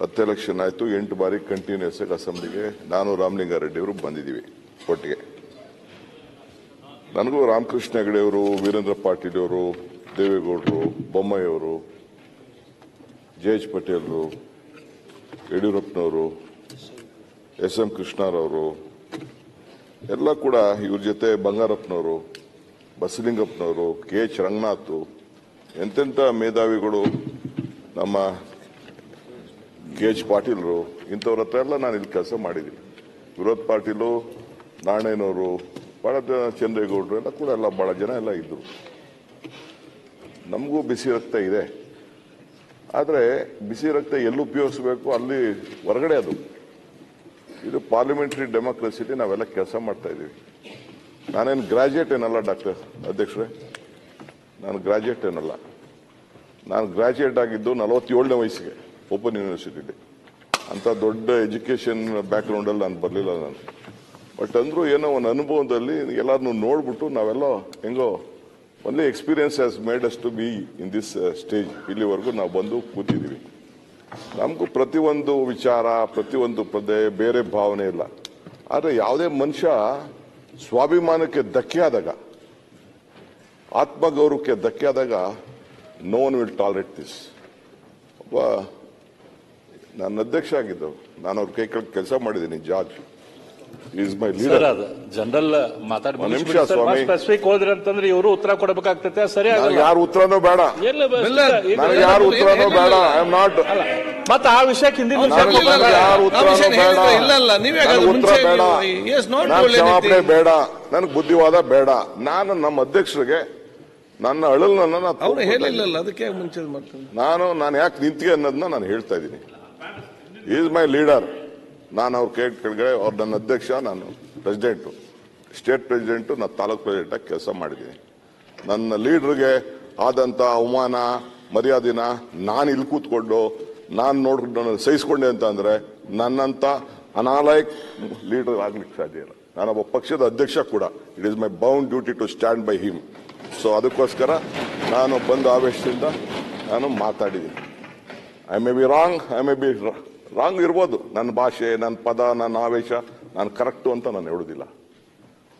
10 election ಆಯಿತು. 8 ಬಾರಿ continuous ಆಗಿ ಅಸೆಂಬ್ಲಿಗೆ ನಾನು ರಾಮಲಿಂಗಾರೆಡ್ಡಿ ಅವರು ಬಂದಿದ್ದೀವಿ ಒಟ್ಟಿಗೆ. ನನಗೂ ರಾಮಕೃಷ್ಣ ಹೆಗಡೆ ಅವರು, ವೀರೇಂದ್ರ ಪಾಟೀಲ್ ಅವರು, ದೇವೇಗೌಡರು, ಬೊಮ್ಮಾಯಿ ಅವರು, ಜೆ.ಎಚ್. ಪಟೇಲ್ರು, ಯಡಿಯೂರಪ್ಪನವರು, ಎಸ್.ಎಂ. ಕೃಷ್ಣರವರು ಎಲ್ಲ ಕೂಡ ಇವ್ರ ಜೊತೆ ಬಂಗಾರಪ್ಪನವರು, ಬಸಲಿಂಗಪ್ಪನವರು, ಕೆ.ಎಚ್. ರಂಗನಾಥ್, ಎಂತೆಂಥ ಮೇಧಾವಿಗಳು, ನಮ್ಮ ಕೆ.ಎಚ್. ಪಾಟೀಲ್ರು, ಇಂಥವ್ರ ಹತ್ರ ಎಲ್ಲ ನಾನು ಇಲ್ಲಿ ಕೆಲಸ ಮಾಡಿದ್ದೀನಿ. ವಿರೋಧ ಪಾಟೀಲು, ನಾಣೇನವರು, ಬಹಳ ಚಂದ್ರೇಗೌಡರು ಎಲ್ಲ ಕೂಡ ಎಲ್ಲ ಬಹಳ ಜನ ಎಲ್ಲ ಇದ್ದರು. ನಮಗೂ ಬಿಸಿ ರಕ್ತ ಇದೆ. ಆದರೆ ಬಿಸಿ ರಕ್ತ ಎಲ್ಲಿ ಉಪಯೋಗಿಸಬೇಕು ಅಲ್ಲಿ ಹೊರಗಡೆ ಅದು. ಇದು ಪಾರ್ಲಿಮೆಂಟರಿ ಡೆಮೋಕ್ರಸಿಲಿ ನಾವೆಲ್ಲ ಕೆಲಸ ಮಾಡ್ತಾ ಇದ್ದೀವಿ. ನಾನೇನು ಗ್ರಾಜ್ಯುಯೇಟ್ ಏನಲ್ಲ ಡಾಕ್ಟರ್ ಅಧ್ಯಕ್ಷರೇ, ನಾನು ಗ್ರಾಜ್ಯುಯೇಟ್ ಏನಲ್ಲ. ನಾನು ಗ್ರಾಜ್ಯುಯೇಟ್ ಆಗಿದ್ದು 47ನೇ ವಯಸ್ಸಿಗೆ ಓಪನ್ ಯೂನಿವರ್ಸಿಟಿಲಿ. ಅಂತ ದೊಡ್ಡ ಎಜುಕೇಷನ್ ಬ್ಯಾಕ್ಗ್ರೌಂಡಲ್ಲಿ ನಾನು ಬರಲಿಲ್ಲ ನಾನು. ಬಟ್ ಅಂದರೂ ಏನೋ ಒಂದು ಅನುಭವದಲ್ಲಿ ಎಲ್ಲರನ್ನೂ ನೋಡ್ಬಿಟ್ಟು ನಾವೆಲ್ಲ ಹೆಂಗೋ only experience has made us to be in this stage. ಇಲ್ಲಿವರೆಗೂ ನಾವು ಬಂದು ಕೂತಿದ್ದೀವಿ. ನಮಗೂ ಪ್ರತಿಯೊಂದು ವಿಚಾರ, ಪ್ರತಿಯೊಂದು ಪದೇ ಬೇರೆ ಭಾವನೆ ಇಲ್ಲ. ಆದರೆ ಯಾವುದೇ ಮನುಷ್ಯ ಸ್ವಾಭಿಮಾನಕ್ಕೆ ಧಕ್ಕೆ ಆದಾಗ, ಆತ್ಮಗೌರವಕ್ಕೆ ಧಕ್ಕೆ ಆದಾಗ no one will tolerate this. ಒಬ್ಬ ನಾನು ಅಧ್ಯಕ್ಷ ಆಗಿದ್ದು, ನಾನು ಅವ್ರ ಕೈ ಕೆಳಗೆ ಕೆಲಸ ಮಾಡಿದ್ದೀನಿ. George is my leader. General ನಿಮಿಷ ಸ್ವಾಮಿ, ಸ್ಪೆಸಿಫಿಕ್ ಹೋದ್ರಿ ಅಂತಂದ್ರೆ ಇವರು ಉತ್ತರ ಕೊಡಬೇಕಾಗ್ತದೆ. ಸರಿ, ಯಾರು ಉತ್ತರನೂ ಬೇಡ, ನನಗೆ ಯಾರು ಉತ್ತರನೂ ಬೇಡ. I am not. ಮತ್ತೆ ಆ ವಿಷಯಕ್ಕೆ ಹಿಂದಿನ ಯಾರು ಉತ್ತರನೂ ಬೇಡ, ಕ್ಷಮಾಪಣೆ ಬೇಡ, ನನಗೆ ಬುದ್ಧಿವಾದ ಬೇಡ. ನಾನು ನಮ್ಮ ಅಧ್ಯಕ್ಷರಿಗೆ ನನ್ನ ಅಳಲನ್ನ ಹೇಳಿಲ್ಲ, ಅದಕ್ಕೆ ಮುಂಚೆ ನಾನು ಯಾಕೆ ನಿಂತಿಗೆ ಅನ್ನೋದನ್ನ ನಾನು ಹೇಳ್ತಾ ಇದ್ದೀನಿ. Is my leader. ನಾನು ಅವ್ರ ಕೆಳಗಡೆ ಅವ್ರು ನನ್ನ ಅಧ್ಯಕ್ಷ, ನಾನು ಪ್ರೆಸಿಡೆಂಟು, ಸ್ಟೇಟ್ ಪ್ರೆಸಿಡೆಂಟು, ನಾನು ತಾಲೂಕ್ ಪ್ರೆಸಿಡೆಂಟ್ ಆಗಿ ಕೆಲಸ ಮಾಡಿದ್ದೀನಿ. ನನ್ನ ಲೀಡರ್ಗೆ ಆದಂಥ ಅವಮಾನ ಮರ್ಯಾದಿನ ನಾನು ಇಲ್ಲಿ ಕೂತ್ಕೊಂಡು ನಾನು ನೋಡ್ಕೊಂಡು ಸಹಿಸ್ಕೊಂಡೆ ಅಂತ ಅಂದ್ರೆ ನನ್ನಂತ ಅನಾಲಯಕ್ ಲೀಡರ್ ಆಗ್ಲಿಕ್ಕೆ ಸಾಧ್ಯ ಇಲ್ಲ. ನಾನೊಬ್ಬ ಪಕ್ಷದ ಅಧ್ಯಕ್ಷ ಕೂಡ. It is my bound duty to stand by him. So ಅದಕ್ಕೋಸ್ಕರ ನಾನು ಬಂದ ಆವೇಶದಿಂದ ನಾನು ಮಾತಾಡಿದ್ದೀನಿ. I may be wrong, I may be wrong ಇರ್ಬೋದು. ನನ್ನ ಭಾಷೆ, ನನ್ನ ಪದ, ನನ್ನ ಆವೇಶ ನಾನು ಕರೆಕ್ಟು ಅಂತ ನಾನು ಹೇಳೋದಿಲ್ಲ.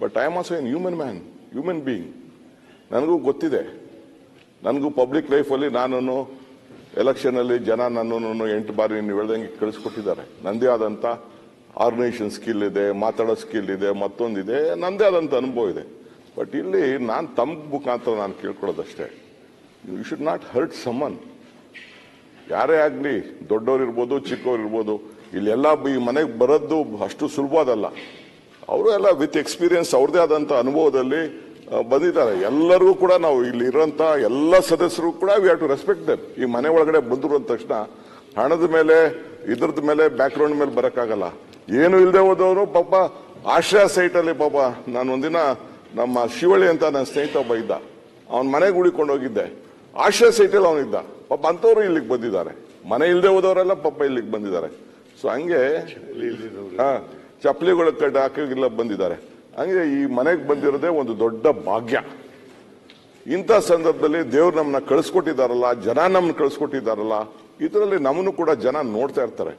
But I am also N human man, human being. ನನಗೂ ಗೊತ್ತಿದೆ. ನನಗೂ ಪಬ್ಲಿಕ್ ಲೈಫಲ್ಲಿ ನಾನು ಎಲೆಕ್ಷನಲ್ಲಿ ಜನ ನನ್ನನ್ನು 8 ಬಾರಿ ನೀವು ಹೇಳ್ದಂಗೆ ಕಳಿಸ್ಕೊಟ್ಟಿದ್ದಾರೆ. ನನ್ನದೇ ಆದಂಥ ಆರ್ಗನೈಸೇಷನ್ ಸ್ಕಿಲ್ ಇದೆ, ಮಾತಾಡೋ ಸ್ಕಿಲ್ ಇದೆ, ಮತ್ತೊಂದಿದೆ, ನನ್ನದೇ ಆದಂಥ ಅನುಭವ ಇದೆ. ಬಟ್ ಇಲ್ಲಿ ನಾನು ತಮ್ಮ ಮುಖಾಂತರ ನಾನು ಕೇಳ್ಕೊಳ್ಳೋದಷ್ಟೇ, you should not hurt someone. ಯಾರೇ ಆಗಲಿ, ದೊಡ್ಡವ್ರು ಇರ್ಬೋದು, ಚಿಕ್ಕವ್ರು ಇರ್ಬೋದು, ಇಲ್ಲೆಲ್ಲ ಈ ಮನೆಗೆ ಬರೋದು ಅಷ್ಟು ಸುಲಭವಾದಲ್ಲ. ಅವರು ಎಲ್ಲ ವಿತ್ ಎಕ್ಸ್ಪೀರಿಯನ್ಸ್ ಅವ್ರದೇ ಆದಂಥ ಅನುಭವದಲ್ಲಿ ಬಂದಿದ್ದಾರೆ. ಎಲ್ಲರಿಗೂ ಕೂಡ ನಾವು ಇಲ್ಲಿ ಇರೋಂಥ ಎಲ್ಲ ಸದಸ್ಯರು ಕೂಡ we have to respect them. ಈ ಮನೆ ಒಳಗಡೆ ಬಂದರು ಅಂದ ತಕ್ಷಣ ಹಣದ ಮೇಲೆ, ಇದ್ರದ ಮೇಲೆ, ಬ್ಯಾಕ್ಗ್ರೌಂಡ್ ಮೇಲೆ ಬರೋಕ್ಕಾಗಲ್ಲ. ಏನು ಇಲ್ಲದೆ ಹೋದವರು ಪಾಪ ಆಶ್ರಯ ಸೈಟಲ್ಲಿ ಪಾಪ ನಾನು ಒಂದಿನ ನಮ್ಮ ಶಿವಳ್ಳಿ ಅಂತ ನನ್ನ ಸ್ನೇಹಿತ ಒಬ್ಬ ಇದ್ದ, ಅವನ ಮನೆಗೆ ಉಳಿಕೊಂಡು ಹೋಗಿದ್ದೆ. ಆಶ್ರಯ ಸೈಟಲ್ಲಿ ಅವನಿದ್ದ. ಪಾಪ ಅಂಥವ್ರು ಇಲ್ಲಿಗೆ ಬಂದಿದ್ದಾರೆ. ಮನೆ ಇಲ್ಲದೆ ಹೋದವರೆಲ್ಲ ಪಾಪ ಇಲ್ಲಿಗೆ ಬಂದಿದ್ದಾರೆ. ಸೊ ಹಂಗೆ ಚಪ್ಪಲಿಗಳ ಕಡ್ಡ ಹಾಕಿಲ್ಲ ಬಂದಿದ್ದಾರೆ. ಹಂಗೆ ಈ ಮನೆಗೆ ಬಂದಿರೋದೇ ಒಂದು ದೊಡ್ಡ ಭಾಗ್ಯ. ಇಂಥ ಸಂದರ್ಭದಲ್ಲಿ ದೇವ್ರು ನಮ್ಮನ್ನ ಕಳಿಸ್ಕೊಟ್ಟಿದ್ದಾರಲ್ಲ, ಜನ ನಮ್ಮನ್ನ ಕಳಿಸ್ಕೊಟ್ಟಿದ್ದಾರಲ್ಲ, ಇದರಲ್ಲಿ ನಮ್ಮನ್ನು ಕೂಡ ಜನ ನೋಡ್ತಾ ಇರ್ತಾರೆ.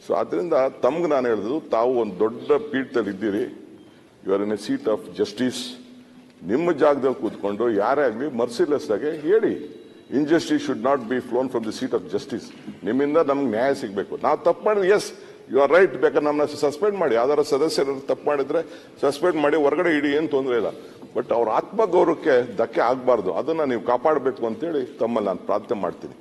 ಸೊ ಅದರಿಂದ ತಮ್ಗೆ ನಾನು ಹೇಳಿದ್ರು, ತಾವು ಒಂದು ದೊಡ್ಡ ಪೀಠದಲ್ಲಿ ಇದ್ದೀರಿ. You are in a seat of justice. ನಿಮ್ಮ ಜಾಗದಲ್ಲಿ ಕೂತ್ಕೊಂಡು ಯಾರೇ ಆಗಲಿ ಮರ್ಸಿಲೆಸ್ ಆಗಿ ಹೇಳಿ. Injustice should not be flown from the seat of justice. ನಿಮ್ಮಿಂದ ನಮ್ಗೆ ನ್ಯಾಯ ಸಿಗಬೇಕು. ನಾವು ತಪ್ಪು ಮಾಡಿದ್ರೆ ಎಸ್ ಯು ಆರ್ ರೈಟ್, ಬೇಕಾದ್ರೆ ನಮ್ಮನ್ನ ಸಸ್ಪೆಂಡ್ ಮಾಡಿ, ಯಾವ್ದಾರ ಸದಸ್ಯರು ತಪ್ಪು ಮಾಡಿದ್ರೆ ಸಸ್ಪೆಂಡ್ ಮಾಡಿ ಹೊರಗಡೆ ಇಡಿ, ಏನು ತೊಂದರೆ ಇಲ್ಲ. ಬಟ್ ಅವ್ರ ಆತ್ಮಗೌರವಕ್ಕೆ ಧಕ್ಕೆ ಆಗಬಾರ್ದು. ಅದನ್ನ ನೀವು ಕಾಪಾಡಬೇಕು ಅಂತೇಳಿ ತಮ್ಮಲ್ಲಿ ನಾನು ಪ್ರಾರ್ಥನೆ ಮಾಡ್ತೀನಿ.